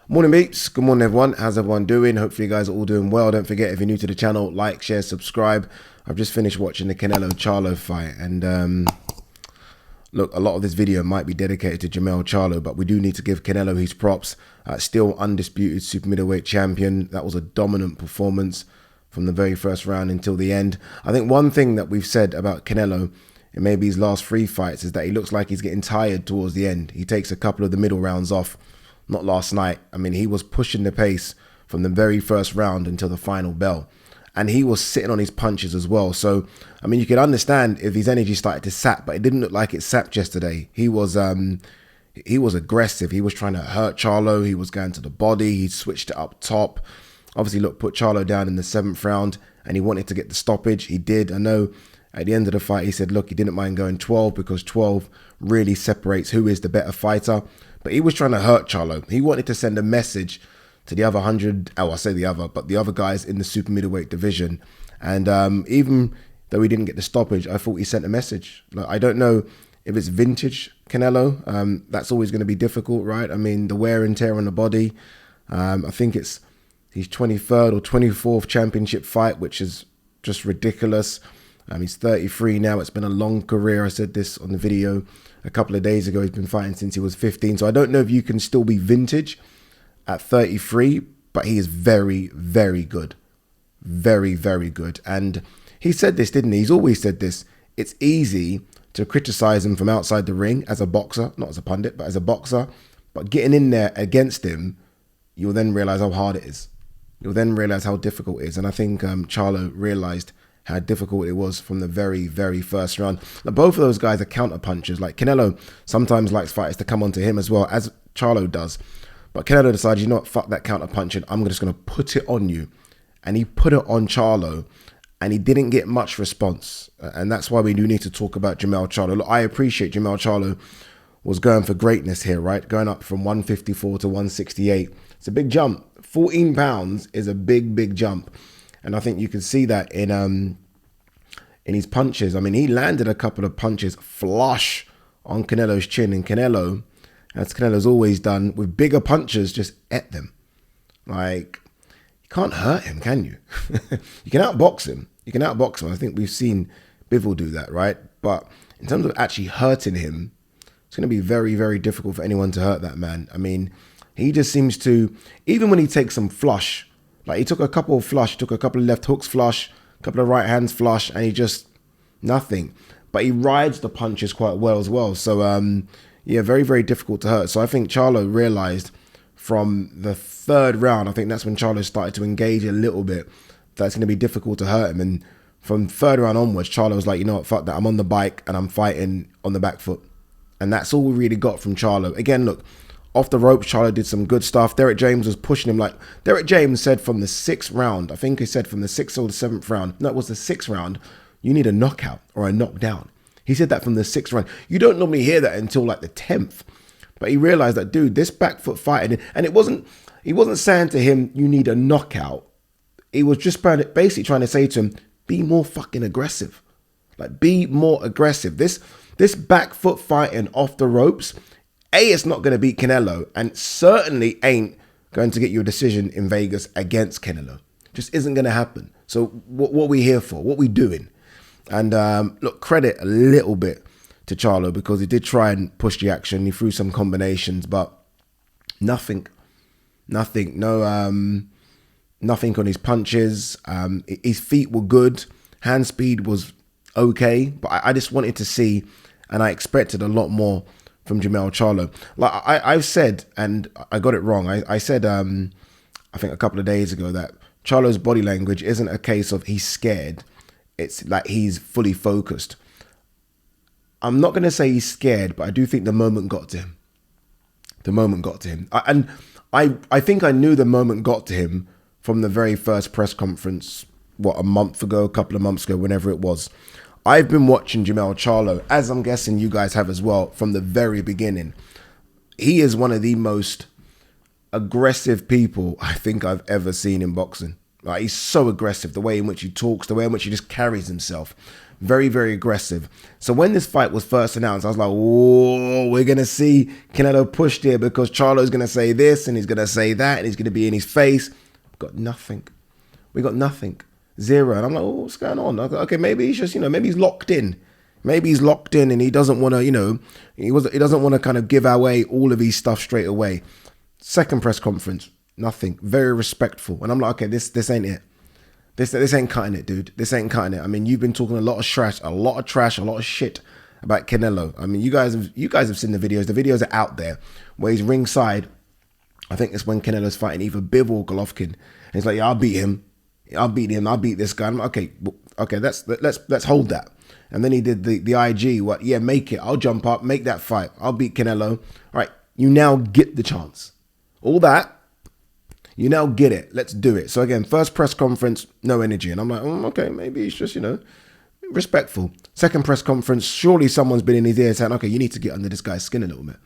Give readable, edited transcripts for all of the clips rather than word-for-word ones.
Morning mates, good morning everyone, how's everyone doing? Hopefully you guys are all doing well. Don't forget, if you're new to the channel, like, share, subscribe. I've just finished watching the Canelo Charlo fight, and look, a lot of this video might be dedicated to Jermell Charlo, but we do need to give Canelo his props. Still undisputed super middleweight champion. That was a dominant performance from the very first round until the end. I think one thing that we've said about Canelo in maybe his last 3 fights is that he looks like he's getting tired towards the end. He takes a couple of the middle rounds off. Not last night. I mean, he was pushing the pace from the very first round until the final bell. And he was sitting on his punches as well. So, I mean, you could understand if his energy started to sap, but it didn't look like it sapped yesterday. He was aggressive. He was trying to hurt Charlo. He was going to the body. He switched it up top. Obviously, look, put Charlo down in the 7th round, and he wanted to get the stoppage. He did. I know at the end of the fight, he said, look, he didn't mind going 12 because 12 really separates who is the better fighter. But he was trying to hurt Charlo. He wanted to send a message to the other 100, the other guys in the super middleweight division. And even though he didn't get the stoppage, I thought he sent a message. Like, I don't know if it's vintage Canelo. That's always going to be difficult, right? I mean, the wear and tear on the body. I think it's his 23rd or 24th championship fight, which is just ridiculous. He's 33 now. It's been a long career. I said this on the video a couple of days ago. He's been fighting since he was 15. So I don't know if you can still be vintage at 33, but he is very, very good. Very, very good. And he said this, didn't he? He's always said this. It's easy to criticize him from outside the ring as a boxer, not as a pundit, but as a boxer. But getting in there against him, you'll then realize how hard it is. You'll then realize how difficult it is. And I think Charlo realized how difficult it was from the very, very first round. Now, both of those guys are counter punchers. Like, Canelo sometimes likes fighters to come onto him as well, as Charlo does. But Canelo decided, you know what, fuck that counter punching. I'm just going to put it on you. And he put it on Charlo, and he didn't get much response. And that's why we do need to talk about Jermell Charlo. Look, I appreciate Jermell Charlo was going for greatness here, right? Going up from 154 to 168. It's a big jump. 14 pounds is a big, big jump. And I think you can see that in his punches. I mean, he landed a couple of punches flush on Canelo's chin. And Canelo, as Canelo's always done, with bigger punches, just ate them. Like, you can't hurt him, can you? You can outbox him. You can outbox him. I think we've seen Bivol do that, right? But in terms of actually hurting him, it's going to be very, very difficult for anyone to hurt that man. I mean, he just seems to, even when he takes some flush, like he took a couple of flush, took a couple of left hooks flush, a couple of right hands flush, and he just, nothing. But he rides the punches quite well as well. So, yeah, very, very difficult to hurt. So I think Charlo realized from the 3rd round, I think that's when Charlo started to engage a little bit, that's going to be difficult to hurt him. And from 3rd round onwards, Charlo was like, you know what, fuck that. I'm on the bike and I'm fighting on the back foot. And that's all we really got from Charlo. Again, look, off the ropes, Charlo did some good stuff. Derek James was pushing him. Like, Derek James said from the 6th round, I think he said from the 6th or the 7th round, no, it was the 6th round, you need a knockout or a knockdown. He said that from the 6th round. You don't normally hear that until like the 10th. But he realized that, dude, this back foot fighting, and he wasn't saying to him, you need a knockout. He was just basically trying to say to him, be more fucking aggressive. Like, be more aggressive. This back foot fighting off the ropes, it's not going to beat Canelo, and certainly ain't going to get you a decision in Vegas against Canelo. Just isn't going to happen. So what are we here for? What are we doing? And look, credit a little bit to Charlo because he did try and push the action. He threw some combinations, but nothing. No, nothing on his punches. His feet were good. Hand speed was okay, but I just wanted to see, and I expected a lot more from Jermell Charlo. Like I've said, and I got it wrong. I said, I think a couple of days ago, that Charlo's body language isn't a case of he's scared. It's like he's fully focused. I'm not going to say he's scared, but I do think the moment got to him. The moment got to him. I think I knew the moment got to him from the very first press conference, a month ago, a couple of months ago, whenever it was. I've been watching Jermell Charlo, as I'm guessing you guys have as well, from the very beginning. He is one of the most aggressive people I think I've ever seen in boxing. Like, he's so aggressive, the way in which he talks, the way in which he just carries himself. Very, very aggressive. So when this fight was first announced, I was like, whoa, we're going to see Canelo pushed here because Charlo's going to say this and he's going to say that and he's going to be in his face. Got nothing. We got nothing. Zero. And I'm like, oh, what's going on? I thought, okay, maybe he's just, maybe he's locked in. Maybe he's locked in and he doesn't want to, he doesn't want to kind of give away all of his stuff straight away. Second press conference, nothing. Very respectful. And I'm like, okay, this ain't it. This ain't cutting it, dude. This ain't cutting it. I mean, you've been talking a lot of trash, a lot of shit about Canelo. I mean, you guys have seen the videos. The videos are out there where he's ringside. I think it's when Canelo's fighting either Biv or Golovkin. And he's like, yeah, I'll beat him. I'll beat this guy. I'm like, okay, let's hold that. And then he did the IG. What? Yeah, make it. I'll jump up, make that fight. I'll beat Canelo. All right, you now get the chance. All that. You now get it. Let's do it. So again, first press conference, no energy. And I'm like, okay, maybe he's just, respectful. Second press conference, surely someone's been in his ear saying, okay, you need to get under this guy's skin a little bit.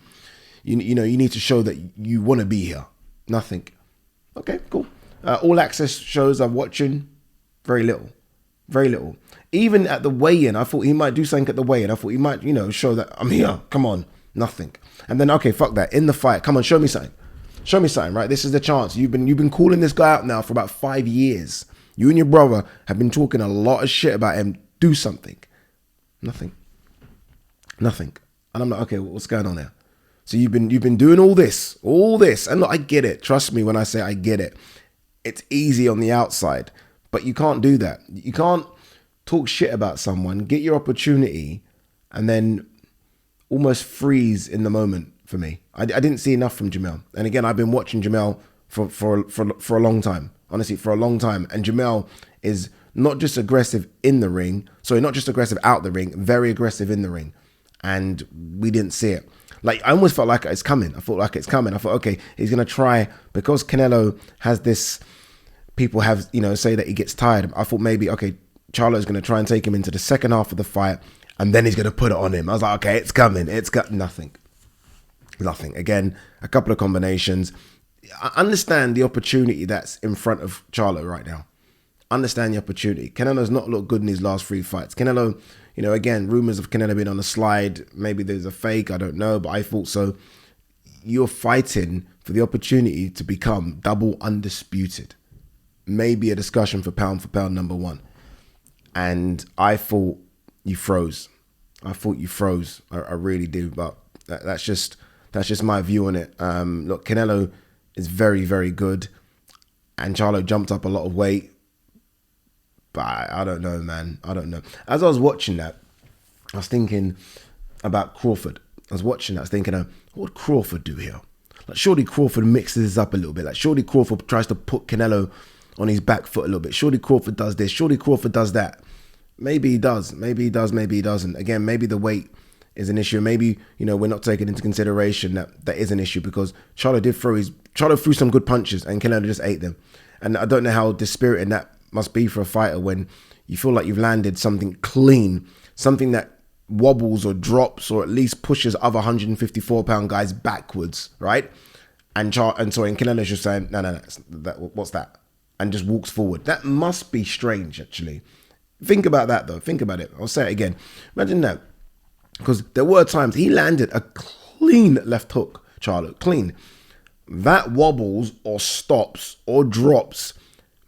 You need to show that you want to be here. Nothing. Okay, cool. All access shows I'm watching, very little. Very little. Even at the weigh-in, I thought he might do something at the weigh-in. I thought he might, show that I'm here. Come on. Nothing. And then, okay, fuck that. In the fight, come on, show me something. Show me something, right? This is the chance. You've been calling this guy out now for about 5 years. You and your brother have been talking a lot of shit about him. Do something. Nothing. And I'm like, okay, what's going on there? So you've been doing all this. And look, I get it. Trust me when I say I get it. It's easy on the outside, but you can't do that. You can't talk shit about someone, get your opportunity, and then almost freeze in the moment. For me, I didn't see enough from Jermell. And again, I've been watching Jermell for a long time, honestly, for a long time. And Jermell is not just aggressive in the ring, not just aggressive out the ring, very aggressive in the ring. And we didn't see it. Like, I almost felt like it's coming. I thought, okay, he's going to try, because Canelo has this, people have, say that he gets tired. I thought maybe, okay, Charlo's going to try and take him into the second half of the fight, and then he's going to put it on him. I was like, okay, it's coming. It's got nothing. Again, a couple of combinations. I understand the opportunity that's in front of Charlo right now. Understand the opportunity. Canelo's not looked good in his last 3 fights. Canelo, again, rumors of Canelo being on the slide. Maybe there's a fake, I don't know, but I thought so. You're fighting for the opportunity to become double undisputed. Maybe a discussion for pound #1. And I thought you froze. I really do, but that's just my view on it. Look, Canelo is very, very good. And Charlo jumped up a lot of weight. But I don't know, man. I don't know. As I was watching that, I was thinking about Crawford. I was watching that. I was thinking, what would Crawford do here? Like, surely Crawford mixes this up a little bit. Like, surely Crawford tries to put Canelo on his back foot a little bit. Surely Crawford does this. Surely Crawford does that. Maybe he does. Maybe he does. Maybe he doesn't. Again, maybe the weight is an issue. Maybe, we're not taking into consideration that is an issue, because Charlo threw some good punches and Canelo just ate them. And I don't know how dispiriting that must be for a fighter when you feel like you've landed something clean, something that wobbles or drops or at least pushes other 154-pound guys backwards, right? And Canelo's just saying, no, what's that? And just walks forward. That must be strange, actually. Think about that, though. Think about it. I'll say it again. Imagine that. Because there were times he landed a clean left hook, Charlo, clean. That wobbles or stops or drops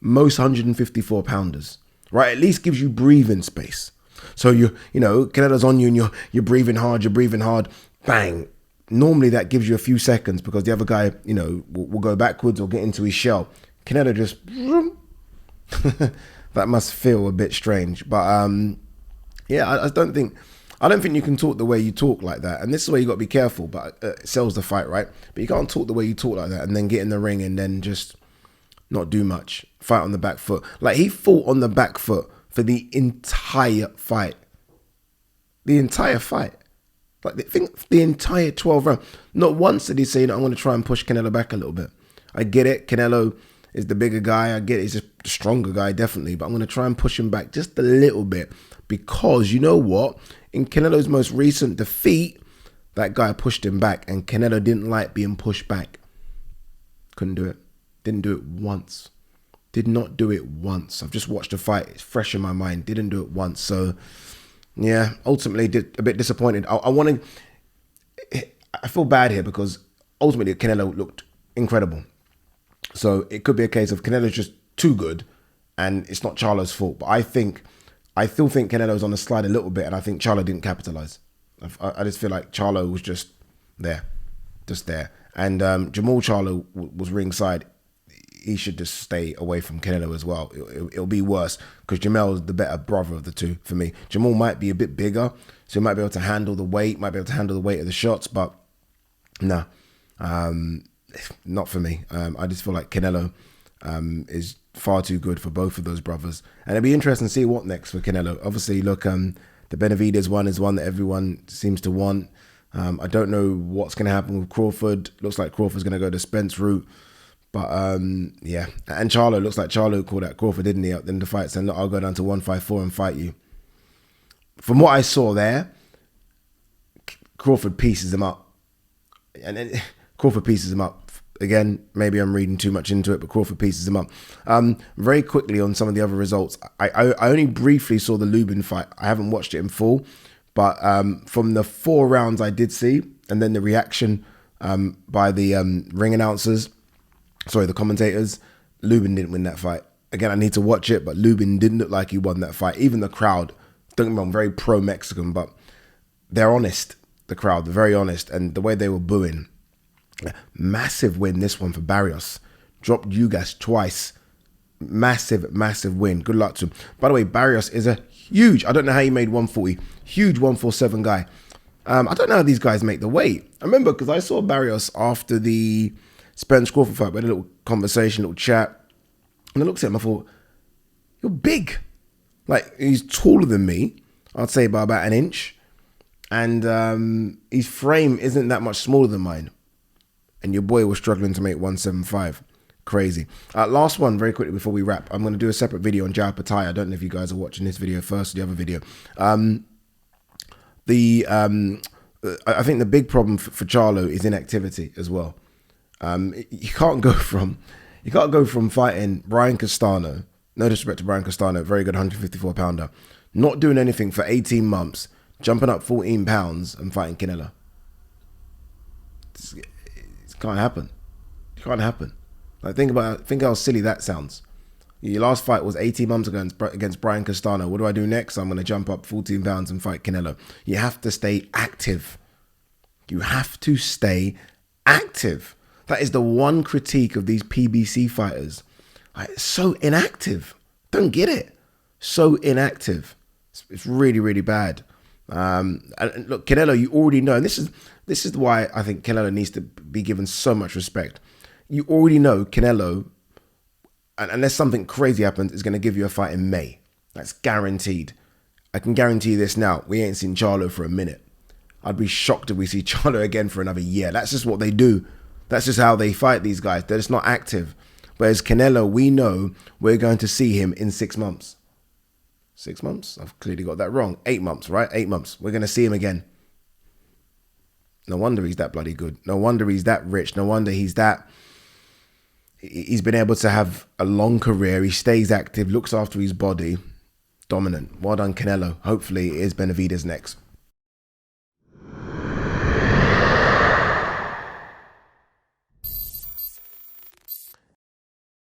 most 154-pounders, right? At least gives you breathing space. So Canelo's on you and you're breathing hard, bang. Normally that gives you a few seconds because the other guy, will go backwards or get into his shell. Canelo just, that must feel a bit strange. But I don't think you can talk the way you talk like that. And this is where you got to be careful, but it sells the fight, right? But you can't talk the way you talk like that and then get in the ring and then just not do much. Fight on the back foot. Like, he fought on the back foot for the entire fight. The entire fight. Like, the entire 12 rounds. Not once did he say, I'm going to try and push Canelo back a little bit. I get it. Canelo is the bigger guy. I get it. He's a stronger guy, definitely. But I'm going to try and push him back just a little bit. Because you know what? In Canelo's most recent defeat, that guy pushed him back. And Canelo didn't like being pushed back. Couldn't do it. Didn't do it once. Did not do it once. I've just watched the fight. It's fresh in my mind. Didn't do it once. So, yeah, ultimately a bit disappointed. I feel bad here because ultimately Canelo looked incredible. So it could be a case of Canelo's just too good and it's not Charlo's fault. But I still think Canelo's on the slide a little bit, and I think Charlo didn't capitalize. I just feel like Charlo was just there. And Jermell Charlo was ringside. He should just stay away from Canelo as well. It'll be worse because Jermell is the better brother of the two for me. Jermell might be a bit bigger, so he might be able to handle the weight, of the shots, but nah, not for me. I just feel like Canelo is far too good for both of those brothers. And it'll be interesting to see what next for Canelo. Obviously, look, the Benavidez one is one that everyone seems to want. I don't know what's going to happen with Crawford. Looks like Crawford's going to go the Spence route. But yeah, and Charlo, looks like Charlo called out Crawford, didn't he, in the fight, saying, look, I'll go down to 154 and fight you. From what I saw there, Crawford pieces him up. And then Crawford pieces him up. Again, maybe I'm reading too much into it, but Crawford pieces him up. Very quickly on some of the other results, I only briefly saw the Lubin fight. I haven't watched it in full, but from the 4 rounds I did see, and then the reaction by the ring announcers, the commentators, Lubin didn't win that fight. Again, I need to watch it, but Lubin didn't look like he won that fight. Even the crowd, don't get me wrong, very pro-Mexican, but they're honest, the crowd, they're very honest, and the way they were booing. Massive win, this one for Barrios. Dropped Ugas twice. Massive win. Good luck to him. By the way, Barrios is a huge, I don't know how he made 140, huge 147 guy. I don't know how these guys make the weight. I remember because I saw Barrios after the Spence Crawford fight. We had a little conversation, little chat. And I looked at him, I thought, you're big. Like, he's taller than me. I'd say by about an inch. And his frame isn't that much smaller than mine. And your boy was struggling to make 175. Crazy. Last one, very quickly before we wrap. I'm going to do a separate video on Jao Patai. I don't know if you guys are watching this video first or the other video. I think the big problem for Charlo is inactivity as well. You can't go from fighting Brian Castano, no disrespect to Brian Castano, very good 154 pounder, not doing anything for 18 months, jumping up 14 pounds and fighting Canelo. It can't happen. It can't happen. Like, think how silly that sounds. Your last fight was 18 months ago against Brian Castano. What do I do next? I'm going to jump up 14 pounds and fight Canelo. You have to stay active. You have to stay active. That is the one critique of these PBC fighters. So inactive. Don't get it. So inactive. It's really, really bad. And look, Canelo, you already know, and this is why I think Canelo needs to be given so much respect. You already know Canelo, unless something crazy happens, is going to give you a fight in May. That's guaranteed. I can guarantee this now. We ain't seen Charlo for a minute. I'd be shocked if we see Charlo again for another year. That's just what they do. That's just how they fight, these guys. They're just not active. Whereas Canelo, we know we're going to see him in 6 months. 6 months? I've clearly got that wrong. 8 months, right? 8 months. We're going to see him again. No wonder he's that bloody good. No wonder he's that rich. No wonder he's been able to have a long career. He stays active, looks after his body. Dominant. Well done, Canelo. Hopefully it is Benavidez next.